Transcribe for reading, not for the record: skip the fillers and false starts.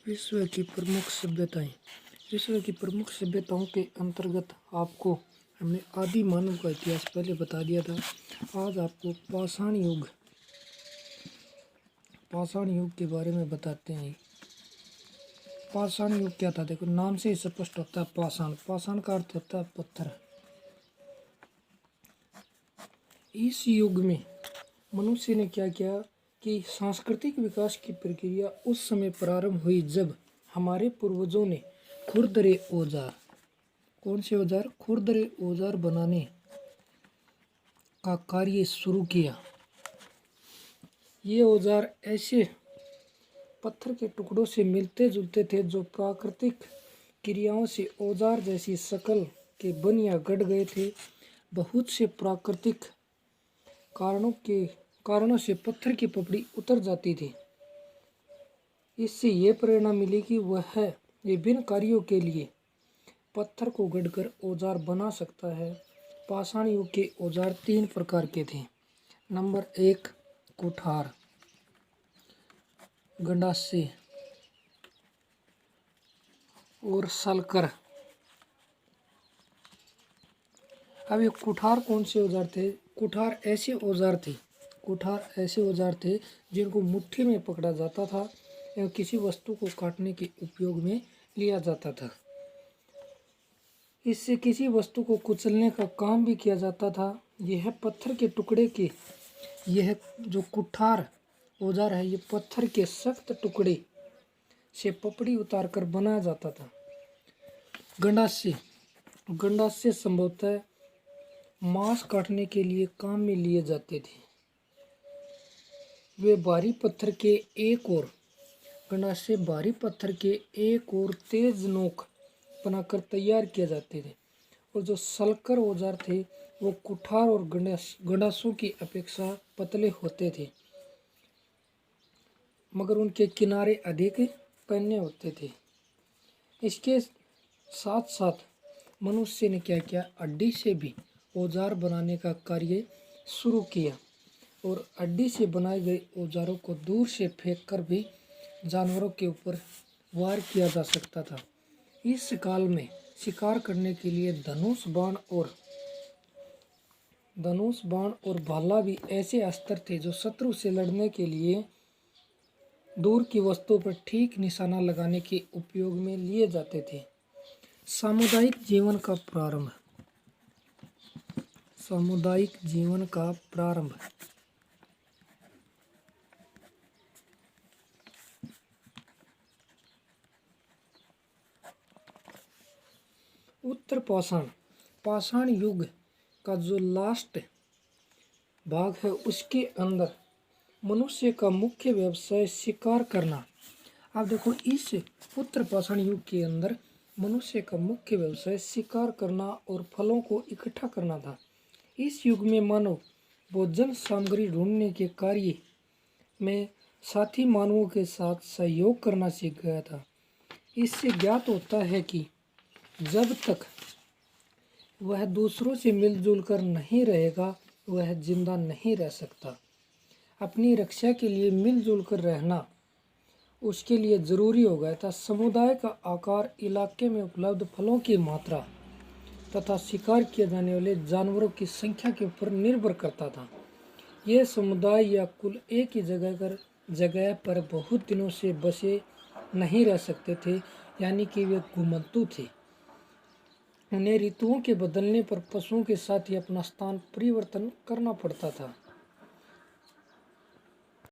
विश्व की प्रमुख सभ्यताएं। विश्व की प्रमुख सभ्यताओं के अंतर्गत आपको हमने आदि मानव का इतिहास पहले बता दिया था। आज आपको पाषाण युग के बारे में बताते हैं। पाषाण युग क्या था? देखो, नाम से ही स्पष्ट होता है पाषाण। पाषाण का अर्थ होता है पत्थर। इस युग में मनुष्य ने क्या किया कि सांस्कृतिक विकास की प्रक्रिया उस समय प्रारंभ हुई जब हमारे पूर्वजों ने खुरदरे औजार, कौन से औजार? खुरदरे औजार बनाने का कार्य शुरू किया। ये औजार ऐसे पत्थर के टुकड़ों से मिलते जुलते थे जो प्राकृतिक क्रियाओं से औजार जैसी शक्ल के बन या गढ़ गए थे। बहुत से प्राकृतिक कारणों से पत्थर की पपड़ी उतर जाती थी। इससे ये प्रेरणा मिली कि वह विभिन्न कार्यों के लिए पत्थर को गढ़कर औजार बना सकता है। पाषाण युग के औजार 3 प्रकार के थे। नंबर 1, कुठार, गंडासे और सलकर। अब ये कुठार कौन से औजार थे? कुठार ऐसे औजार थे जिनको मुट्ठी में पकड़ा जाता था एवं किसी वस्तु को काटने के उपयोग में लिया जाता था। इससे किसी वस्तु को कुचलने का काम भी किया जाता था। यह पत्थर के टुकड़े के यह जो कुठार औजार है, ये पत्थर के सख्त टुकड़े से पपड़ी उतारकर बनाया जाता था। गंडासे संभवतः मांस काटने के लिए काम में लिए जाते थे। वे गंडासे भारी पत्थर के एक और तेज नोक बनाकर तैयार किए जाते थे। और जो सलकर औजार थे वो कुठार और गंडासों की अपेक्षा पतले होते थे, मगर उनके किनारे अधिक पन्ने होते थे। इसके साथ साथ मनुष्य ने क्या किया? अड्डी से भी औजार बनाने का कार्य शुरू किया और अड्डी से बनाए गए औजारों को दूर से फेंककर भी जानवरों के ऊपर वार किया जा सकता था। इस काल में शिकार करने के लिए धनुष बाण और भाला भी ऐसे अस्त्र थे जो शत्रु से लड़ने के लिए दूर की वस्तुओं पर ठीक निशाना लगाने के उपयोग में लिए जाते थे। सामुदायिक जीवन का प्रारंभ। उत्तर पाषाण युग का जो लास्ट भाग है उसके अंदर मनुष्य का मुख्य व्यवसाय शिकार करना। आप देखो, इस उत्तर पाषाण युग के अंदर मनुष्य का मुख्य व्यवसाय शिकार करना और फलों को इकट्ठा करना था। इस युग में मानव भोजन सामग्री ढूंढने के कार्य में साथी मानवों के साथ सहयोग करना सीख गया था। इससे ज्ञात होता है कि जब तक वह दूसरों से मिलजुल कर नहीं रहेगा वह जिंदा नहीं रह सकता। अपनी रक्षा के लिए मिलजुल कर रहना उसके लिए जरूरी हो गया था। समुदाय का आकार इलाके में उपलब्ध फलों की मात्रा तथा शिकार किए जाने वाले जानवरों की संख्या के ऊपर निर्भर करता था। ये समुदाय या कुल एक ही जगह पर बहुत दिनों से बसे नहीं रह सकते थे, यानी कि वे घुमंतु थे। उन्हें ऋतुओं के बदलने पर पशुओं के साथ ही अपना स्थान परिवर्तन करना पड़ता था।